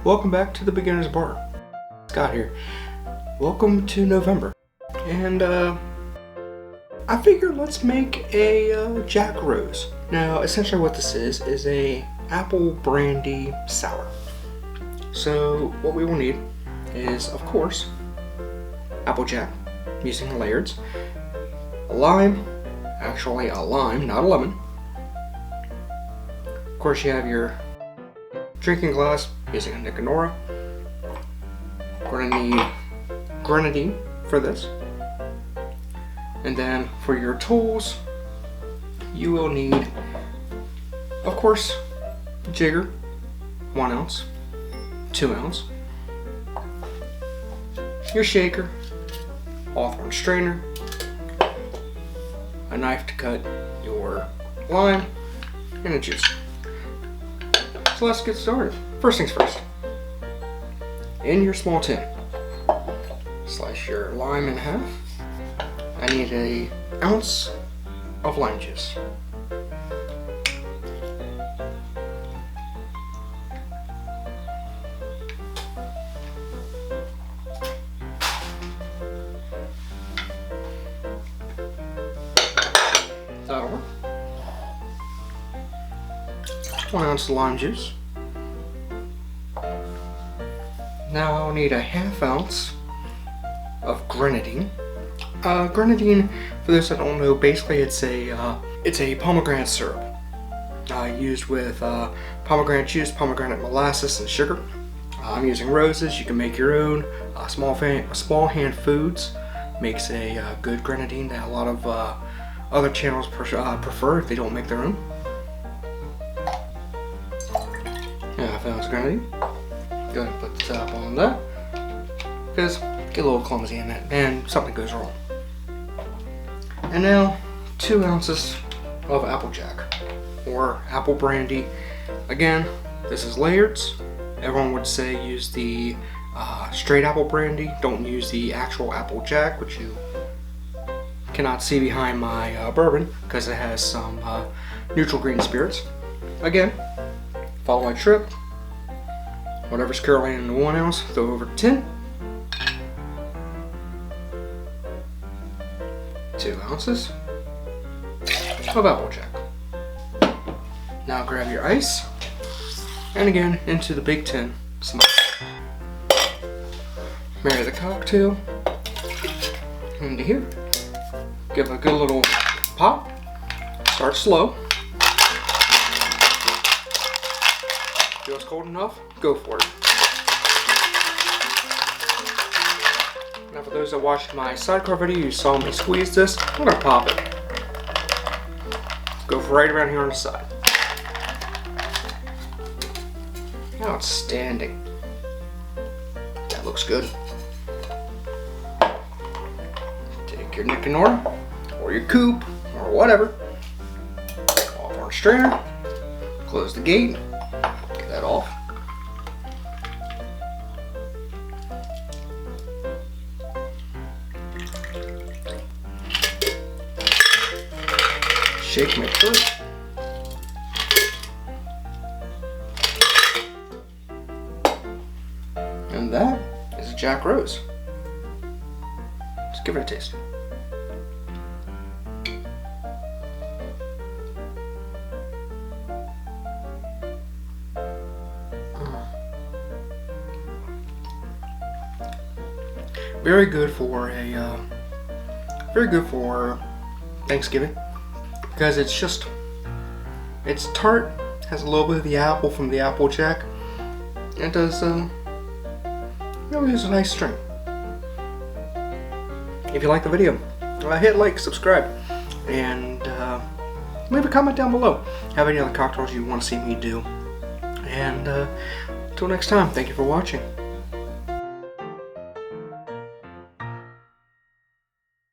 Welcome back to the Beginner's Bar. Scott here. Welcome to November. And I figured let's make a Jack Rose. Now essentially what this is a apple brandy sour. So what we will need is, of course, apple jack using Lairds, a lime, actually a lime, not a lemon. Of course you have your drinking glass using a Nicanora. We're gonna need grenadine for this. And then for your tools, you will need, of course, jigger, 1 ounce, 2 ounce, your shaker, Hawthorne strainer, a knife to cut your lime, and a juice. So let's get started. First things first, in your small tin, slice your lime in half. I need an ounce of lime juice. That'll work. 1 ounce of lime juice. Now I'll need a ½ ounce of grenadine. Grenadine, for those that don't know, basically it's a pomegranate syrup used with pomegranate juice, pomegranate molasses, and sugar. I'm using Roses. You can make your own. Small Hand Foods makes a good grenadine that a lot of other channels prefer if they don't make their own. ½ ounce of grenadine. Go ahead and put the top on that, because get a little clumsy in it and something goes wrong. And now 2 ounces of apple jack or apple brandy. Again, this is Lairds. Everyone would say use the straight apple brandy. Don't use the actual apple jack, which you cannot see behind my bourbon because it has some neutral green spirits. Again, follow my trip. Whatever's currently in the 1 ounce, throw over the tin. 2 ounces of apple jack. Now grab your ice, and again into the big tin. Marry the cocktail into here. Give it a good little pop. Start slow. Feel it's cold enough? Go for it. Now for those that watched my sidecar video, you saw me squeeze this. I'm gonna pop it. Go for right around here on the side. Outstanding. That looks good. Take your Nicanora or your coupe or whatever. Off our strainer. Close the gate. Get that off. Shake, make sure. And that is a Jack Rose. Let's give it a taste. Very good for Thanksgiving. Because it's tart, has a little bit of the apple from the apple jack. It does really is a nice string. If you like the video, hit like, subscribe, and leave a comment down below. Have any other cocktails you want to see me do. And until next time, thank you for watching.